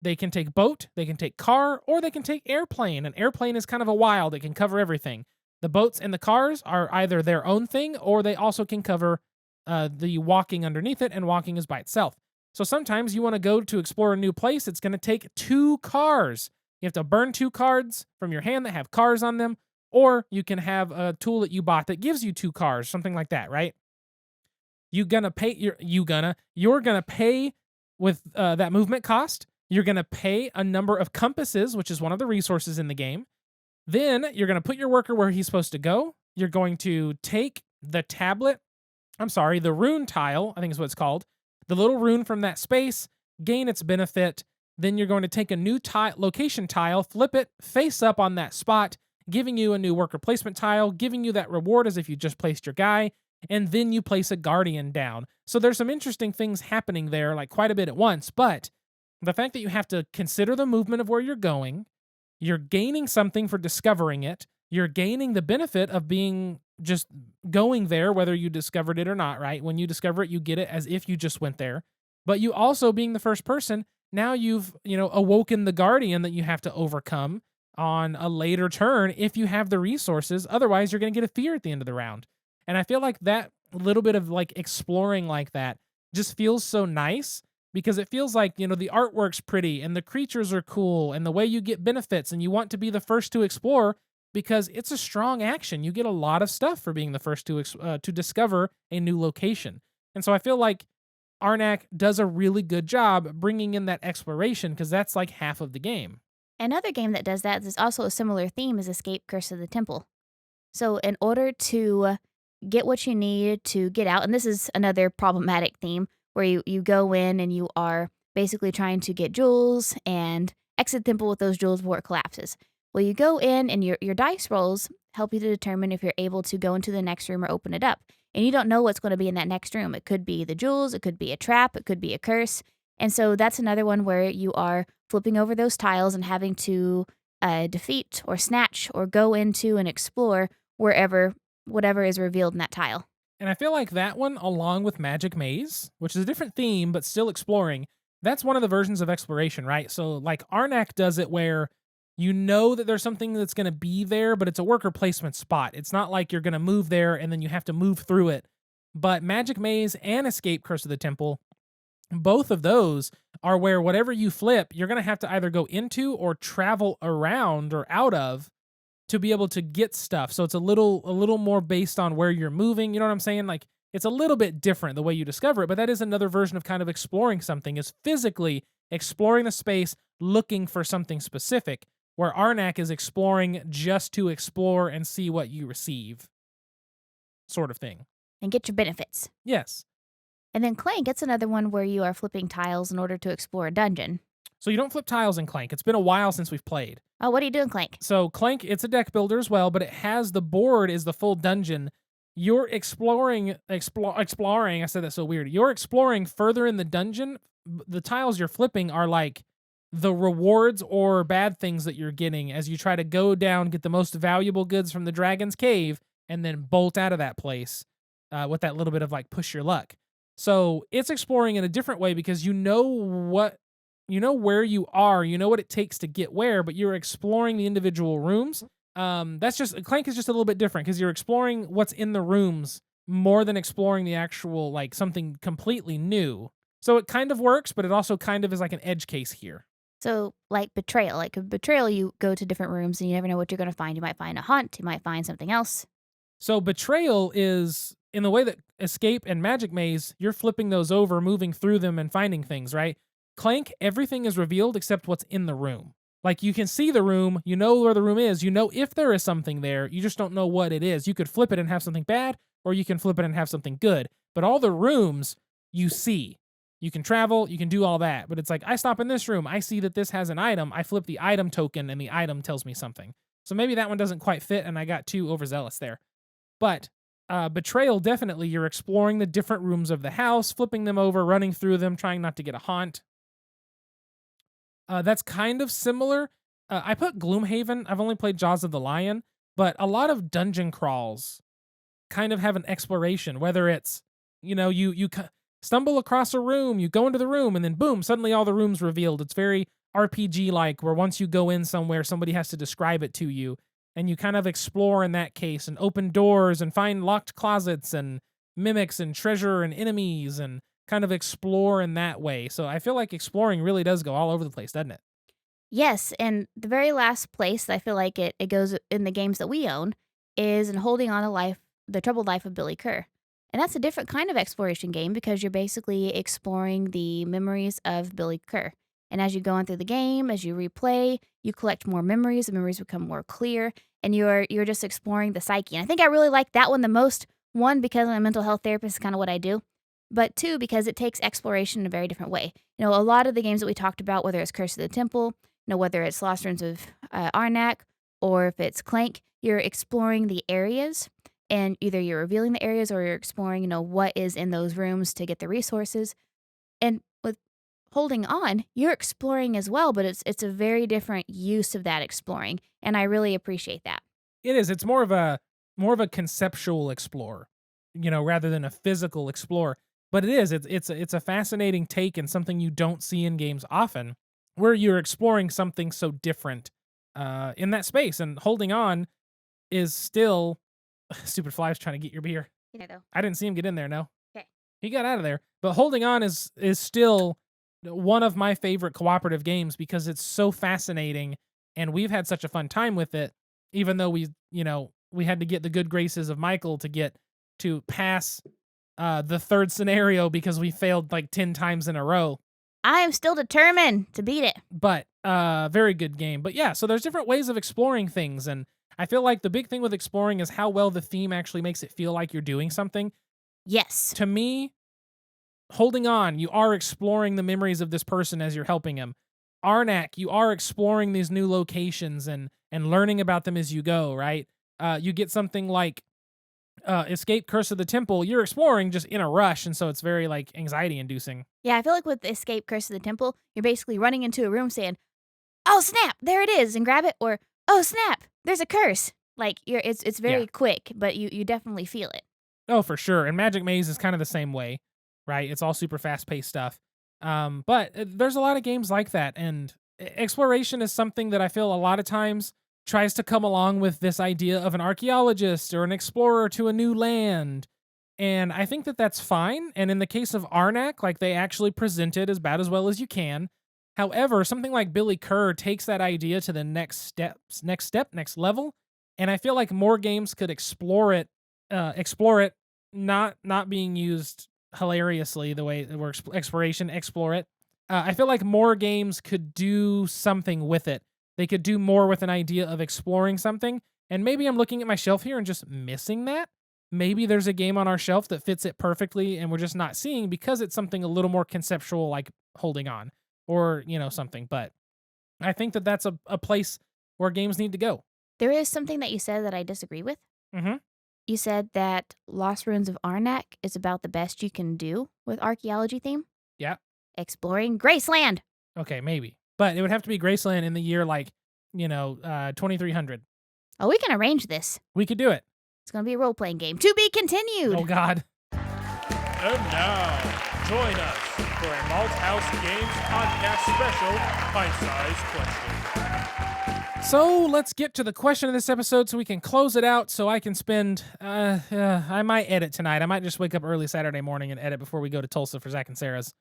they can take boat, they can take car, or they can take airplane. An airplane is kind of a wild, it can cover everything. The boats and the cars are either their own thing, or they also can cover the walking underneath it, and walking is by itself. So sometimes you want to go to explore a new place, it's going to take 2 cars. You have to burn 2 cards from your hand that have cars on them, or you can have a tool that you bought that gives you 2 cars, something like that, right? You're gonna pay with that movement cost. You're gonna pay a number of compasses, which is one of the resources in the game. Then you're gonna put your worker where he's supposed to go. You're going to take the the rune tile, I think is what it's called, the little rune from that space, gain its benefit. Then you're going to take a new location tile, flip it face up on that spot, giving you a new worker placement tile, giving you that reward as if you just placed your guy, and then you place a guardian down. So there's some interesting things happening there, like quite a bit at once, but the fact that you have to consider the movement of where you're going, you're gaining something for discovering it, you're gaining the benefit of being just going there, whether you discovered it or not, right? When you discover it, you get it as if you just went there. But you also, being the first person, now you've, awoken the guardian that you have to overcome on a later turn if you have the resources. Otherwise, you're going to get a fear at the end of the round. And I feel like that little bit of like exploring like that just feels so nice, because it feels like, the artwork's pretty and the creatures are cool and the way you get benefits, and you want to be the first to explore because it's a strong action. You get a lot of stuff for being the first to discover a new location. And so I feel like Arnak does a really good job bringing in that exploration, because that's like half of the game. Another game that does that is also a similar theme is Escape Curse of the Temple. So in order to get what you need to get out, and this is another problematic theme where you go in and you are basically trying to get jewels and exit the temple with those jewels before it collapses. Well, you go in and your dice rolls help you to determine if you're able to go into the next room or open it up. And you don't know what's going to be in that next room. It could be the jewels, it could be a trap, it could be a curse. And so that's another one where you are flipping over those tiles and having to defeat or snatch or go into and explore whatever is revealed in that tile. And I feel like that one, along with Magic Maze, which is a different theme but still exploring, that's one of the versions of exploration, right? So like Arnak does it where you know that there's something that's going to be there, but it's a worker placement spot. It's not like you're going to move there and then you have to move through it. But Magic Maze and Escape Curse of the Temple, both of those are where whatever you flip, you're going to have to either go into or travel around or out of to be able to get stuff. So it's a little more based on where you're moving. You know what I'm saying? Like, it's a little bit different the way you discover it, but that is another version of kind of exploring something, is physically exploring the space, looking for something specific, where Arnak is exploring just to explore and see what you receive, sort of thing. And get your benefits. Yes. And then Clank, it's another one where you are flipping tiles in order to explore a dungeon. So you don't flip tiles in Clank. It's been a while since we've played. Oh, what are you doing, Clank? So Clank, it's a deck builder as well, but it has the board is the full dungeon. You're exploring, I said that so weird. You're exploring further in the dungeon. The tiles you're flipping are like the rewards or bad things that you're getting as you try to go down, get the most valuable goods from the Dragon's Cave, and then bolt out of that place with that little bit of like push your luck. So it's exploring in a different way because you know where you are, you know what it takes to get where, but you're exploring the individual rooms. That's just, Clank is just a little bit different because you're exploring what's in the rooms more than exploring the actual, like, something completely new. So it kind of works, but it also kind of is like an edge case here. So, like Betrayal. Like Betrayal, you go to different rooms and you never know what you're going to find. You might find a hunt, you might find something else. So Betrayal is, in the way that Escape and Magic Maze, you're flipping those over, moving through them and finding things, right? Clank, everything is revealed except what's in the room. Like, you can see the room, you know where the room is, you know if there is something there, you just don't know what it is. You could flip it and have something bad, or you can flip it and have something good. But all the rooms you see. You can travel, you can do all that, but it's like, I stop in this room, I see that this has an item, I flip the item token, and the item tells me something. So maybe that one doesn't quite fit, and I got too overzealous there. But Betrayal, definitely, you're exploring the different rooms of the house, flipping them over, running through them, trying not to get a haunt. That's kind of similar. I put Gloomhaven. I've only played Jaws of the Lion, but a lot of dungeon crawls kind of have an exploration, whether it's, you stumble across a room, you go into the room, and then boom, suddenly all the rooms revealed. It's very RPG-like, where once you go in somewhere, somebody has to describe it to you, and you kind of explore in that case, and open doors, and find locked closets, and mimics, and treasure, and enemies, and kind of explore in that way. So I feel like exploring really does go all over the place, doesn't it? Yes, and the very last place that I feel like it goes in the games that we own is in Holding On to Life, The Troubled Life of Billy Kerr. And that's a different kind of exploration game because you're basically exploring the memories of Billy Kerr. And as you go on through the game, as you replay, you collect more memories, the memories become more clear, and you're just exploring the psyche. And I think I really like that one the most. One, because I'm a mental health therapist, is kind of what I do. But two, because it takes exploration in a very different way. A lot of the games that we talked about, whether it's Curse of the Temple, whether it's Lost Ruins of Arnak, or if it's Clank, you're exploring the areas, and either you're revealing the areas or you're exploring, what is in those rooms to get the resources. And with Holding On, you're exploring as well, but it's a very different use of that exploring, and I really appreciate that. It is. It's more of a conceptual explore, rather than a physical explore. But it is. It's a fascinating take and something you don't see in games often, where you're exploring something so different in that space. And Holding On is still stupid flies trying to get your beer. Though. I didn't see him get in there. No, Okay. he got out of there. But Holding On is still one of my favorite cooperative games because it's so fascinating, and we've had such a fun time with it. Even though we had to get the good graces of Michael to pass the third scenario because we failed like 10 times in a row. I am still determined to beat it. But very good game. But yeah, so there's different ways of exploring things, and I feel like the big thing with exploring is how well the theme actually makes it feel like you're doing something. Yes. To me, Holding On, you are exploring the memories of this person as you're helping him. Arnak, you are exploring these new locations and learning about them as you go, right? You get something like Escape Curse of the Temple, you're exploring just in a rush, and so it's very like anxiety inducing. Yeah, I feel like with Escape Curse of the Temple, you're basically running into a room saying, "Oh snap, there it is," and grab it, or "Oh snap, there's a curse." Like it's very quick, but you definitely feel it. Oh, for sure. And Magic Maze is kind of the same way, right? It's all super fast-paced stuff. But there's a lot of games like that, and exploration is something that I feel a lot of times tries to come along with this idea of an archaeologist or an explorer to a new land. And I think that that's fine. And in the case of Arnak, like they actually present it as bad as well as you can. However, something like Billy Kerr takes that idea to the next next level. And I feel like more games could explore it, not being used hilariously the way it works. Explore it. I feel like more games could do something with it. They could do more with an idea of exploring something. And maybe I'm looking at my shelf here and just missing that. Maybe there's a game on our shelf that fits it perfectly and we're just not seeing because it's something a little more conceptual, like Holding On or, something. But I think that that's a place where games need to go. There is something that you said that I disagree with. Mm-hmm. You said that Lost Ruins of Arnak is about the best you can do with archaeology theme. Yeah. Exploring Graceland. Okay, maybe. But it would have to be Graceland in the year 2300. Oh, we can arrange this. We could do it. It's going to be a role-playing game. To be continued. Oh, God. And now, join us for a Malthaus Games podcast special, Pint-Sized Question. So let's get to the question of this episode so we can close it out so I can spend, I might edit tonight. I might just wake up early Saturday morning and edit before we go to Tulsa for Zach and Sarah's.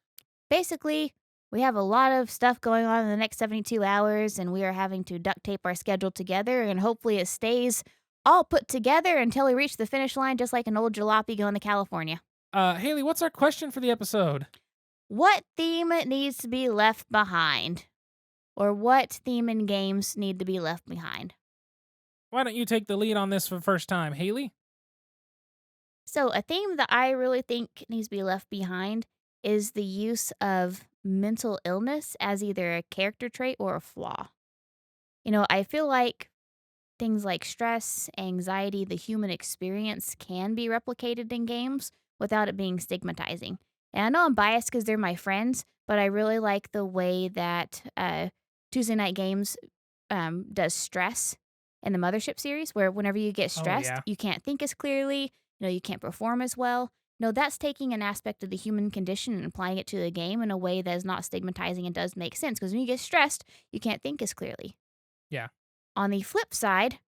Basically, we have a lot of stuff going on in the next 72 hours, and we are having to duct tape our schedule together, and hopefully it stays all put together until we reach the finish line, just like an old jalopy going to California. Haley, what's our question for the episode? What theme needs to be left behind? Or what theme in games need to be left behind? Why don't you take the lead on this for the first time, Haley? So, a theme that I really think needs to be left behind is the use of mental illness as either a character trait or a flaw. I feel like things like stress, anxiety, the human experience can be replicated in games without it being stigmatizing. And I know I'm biased because they're my friends, but I really like the way that Tuesday Night Games does stress in the Mothership series, where whenever you get Oh stressed, yeah. you can't think as clearly, you can't perform as well. No, that's taking an aspect of the human condition and applying it to the game in a way that is not stigmatizing and does make sense. Because when you get stressed, you can't think as clearly. Yeah. On the flip side,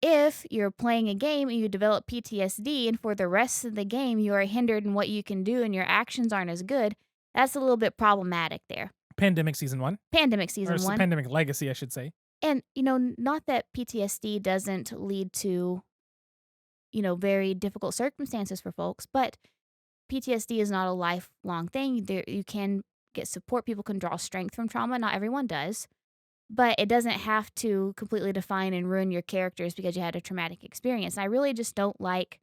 if you're playing a game and you develop PTSD and for the rest of the game you are hindered in what you can do and your actions aren't as good, that's a little bit problematic there. Pandemic Season 1. Pandemic Or Season 1. Pandemic Legacy, I should say. And, not that PTSD doesn't lead to, very difficult circumstances for folks, but PTSD is not a lifelong thing. You can get support. People can draw strength from trauma. Not everyone does. But it doesn't have to completely define and ruin your characters because you had a traumatic experience. I really don't like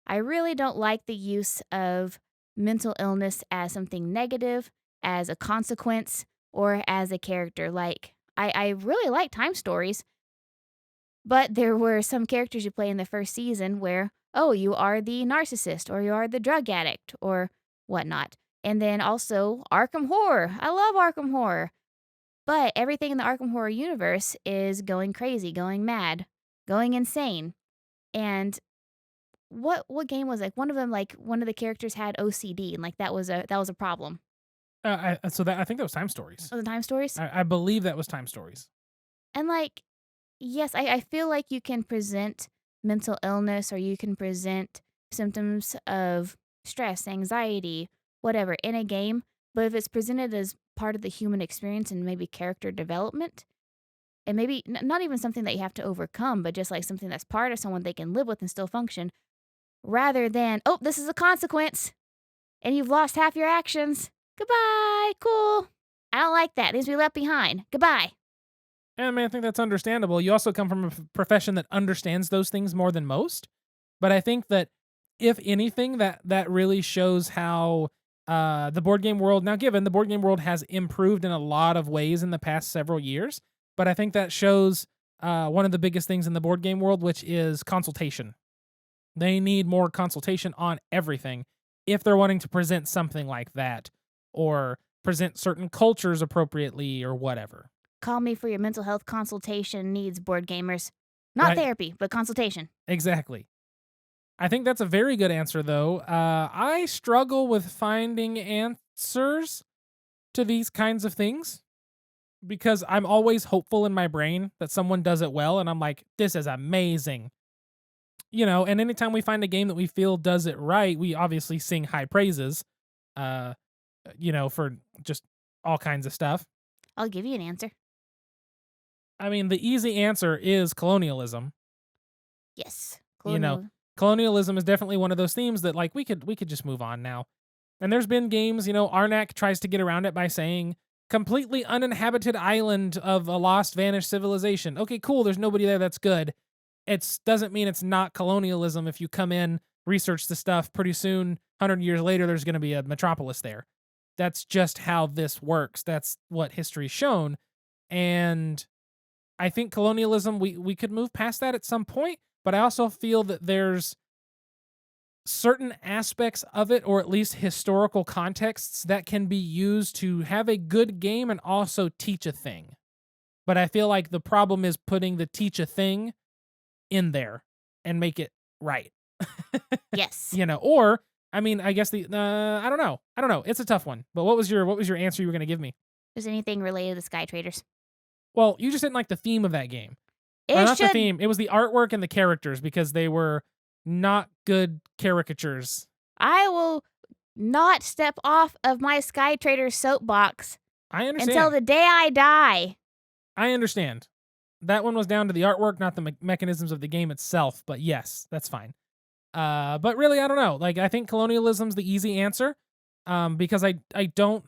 the use of mental illness as something negative, as a consequence, or as a character. Like, I really like time stories, but there were some characters you play in the first season where, oh, you are the narcissist, or you are the drug addict, or whatnot. And then also Arkham Horror. I love Arkham Horror. But everything in the Arkham Horror universe is going crazy, going mad, going insane. And what game was one of them, one of the characters had OCD and that was a problem. I think that was Time Stories. Was it Time Stories? I believe that was Time Stories. And yes, I feel like you can present mental illness or you can present symptoms of stress, anxiety, whatever in a game, but if it's presented as part of the human experience and maybe character development, and maybe not even something that you have to overcome, but just like something that's part of someone they can live with and still function, rather than, oh, this is a consequence and you've lost half your actions. Goodbye. Cool. I don't like that. It needs to be left behind. Goodbye. And I mean, I think that's understandable. You also come from a profession that understands those things more than most. But I think that if anything, that really shows how the board game world, now given the board game world has improved in a lot of ways in the past several years, but I think that shows one of the biggest things in the board game world, which is consultation. They need more consultation on everything if they're wanting to present something like that or present certain cultures appropriately or whatever. Call me for your mental health consultation needs, board gamers. Not Right. therapy, but consultation. Exactly. I think that's a very good answer, though. I struggle with finding answers to these kinds of things because I'm always hopeful in my brain that someone does it well, and I'm like, this is amazing. And anytime we find a game that we feel does it right, we obviously sing high praises, for just all kinds of stuff. I'll give you an answer. I mean, the easy answer is colonialism. Yes. Colonialism is definitely one of those themes that we could just move on now. And there's been games, Arnak tries to get around it by saying completely uninhabited island of a lost, vanished civilization. Okay, cool. There's nobody there. That's good. It doesn't mean it's not colonialism. If you come in, research the stuff, pretty soon, 100 years later, there's going to be a metropolis there. That's just how this works. That's what history's shown. And I think colonialism, we could move past that at some point, but I also feel that there's certain aspects of it, or at least historical contexts, that can be used to have a good game and also teach a thing. But I feel like the problem is putting the teach a thing in there and make it right. Yes. Or I mean, I guess I don't know. It's a tough one. But what was your answer you were going to give me? Is anything related to the Sky Traders? Well, you just didn't like the theme of that game. Not the theme. It was the artwork and the characters because they were not good caricatures. I will not step off of my Sky Trader soapbox I understand. until the day I die. I understand. That one was down to the artwork, not the mechanisms of the game itself. But yes, that's fine. But really, I don't know. I think colonialism's the easy answer. Because I don't.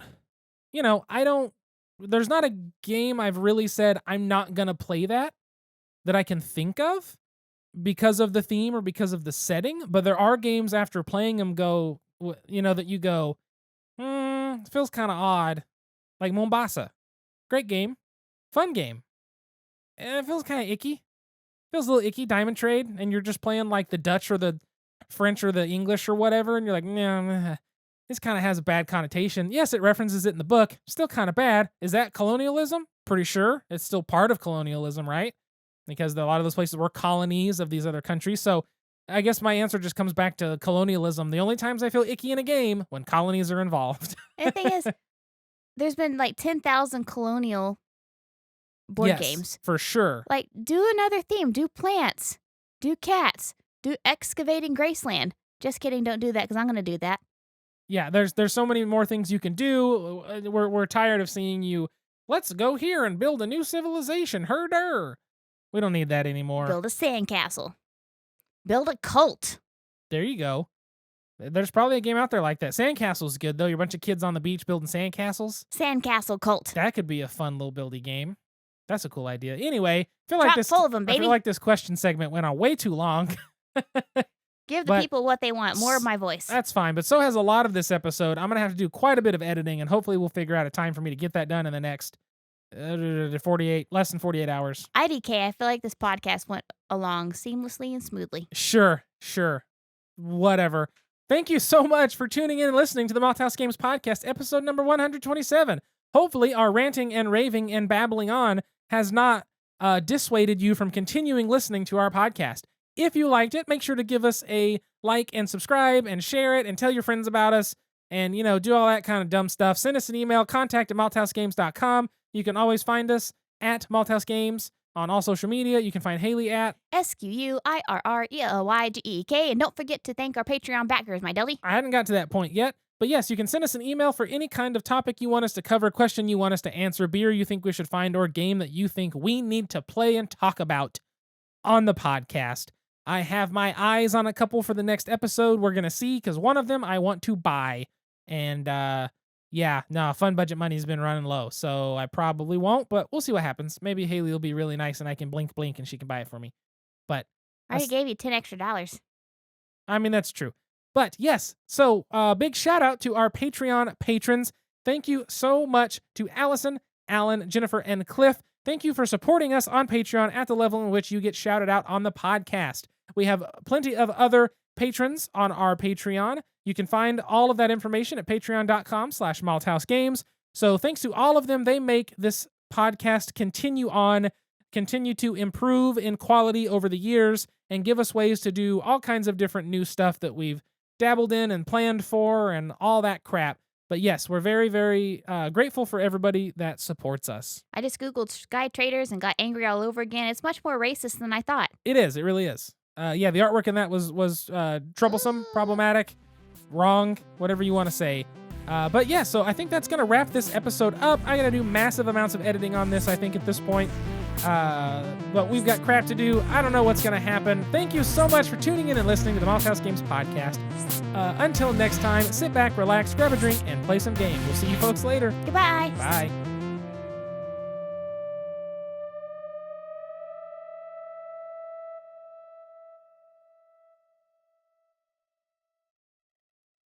There's not a game I've really said I'm not gonna play that I can think of because of the theme or because of the setting. But there are games after playing them go, that you go, feels kind of odd. Like Mombasa. Great game. Fun game. And it feels kind of icky. Feels a little icky, Diamond Trade, and you're just playing like the Dutch or the French or the English or whatever, and you're like, nah, this kind of has a bad connotation. Yes, it references it in the book. Still kind of bad. Is that colonialism? Pretty sure. It's still part of colonialism, right? Because a lot of those places were colonies of these other countries. So I guess my answer just comes back to colonialism. The only times I feel icky in a game when colonies are involved. And the thing is, there's been like 10,000 colonial board Yes, games. for sure. Like, do another theme. Do plants. Do cats. Do excavating Graceland. Just kidding. Don't do that because I'm going to do that. Yeah, there's so many more things you can do. We're tired of seeing you. Let's go here and build a new civilization. Herder. We don't need that anymore. Build a sandcastle. Build a cult. There you go. There's probably a game out there like that. Sandcastle's good though. You're a bunch of kids on the beach building sandcastles. Sandcastle cult. That could be a fun little buildy game. That's a cool idea. Anyway, I Full of them, I baby. feel like this question segment went on way too long. Give the But people what they want. More of my voice. That's fine, but so has a lot of this episode. I'm going to have to do quite a bit of editing, and hopefully we'll figure out a time for me to get that done in the next less than 48 hours. IDK, I feel like this podcast went along seamlessly and smoothly. Sure. Whatever. Thank you so much for tuning in and listening to the Malthaus Games Podcast, episode number 127. Hopefully our ranting and raving and babbling on has not dissuaded you from continuing listening to our podcast. If you liked it, make sure to give us a like and subscribe and share it and tell your friends about us and, do all that kind of dumb stuff. Send us an email, contact@malthausgames.com. You can always find us at Malthaus Games on all social media. You can find Haley at SQUIRRELYGEK. And don't forget to thank our Patreon backers, my deli. I hadn't got to that point yet. But yes, you can send us an email for any kind of topic you want us to cover, question you want us to answer, beer you think we should find, or game that you think we need to play and talk about on the podcast. I have my eyes on a couple for the next episode we're going to see, because one of them I want to buy. And fun budget money's been running low, so I probably won't, but we'll see what happens. Maybe Haley will be really nice and I can blink and she can buy it for me. But I already gave you $10 extra. I mean, that's true. But yes, so big shout out to our Patreon patrons. Thank you so much to Allison, Alan, Jennifer, and Cliff. Thank you for supporting us on Patreon at the level in which you get shouted out on the podcast. We have plenty of other patrons on our Patreon. You can find all of that information at patreon.com/malthausgames. So thanks to all of them, they make this podcast continue to improve in quality over the years and give us ways to do all kinds of different new stuff that we've dabbled in and planned for and all that crap. But yes, we're very, very grateful for everybody that supports us. I just Googled Sky Traders and got angry all over again. It's much more racist than I thought. It is. It really is. The artwork in that was troublesome, problematic, wrong, whatever you want to say. But yeah, so I think that's going to wrap this episode up. I got to do massive amounts of editing on this, I think, at this point. But we've got crap to do. I don't know what's going to happen. Thank you so much for tuning in and listening to the Malthaus Games Podcast. Until next time, sit back, relax, grab a drink, and play some games. We'll see you folks later. Goodbye. Bye.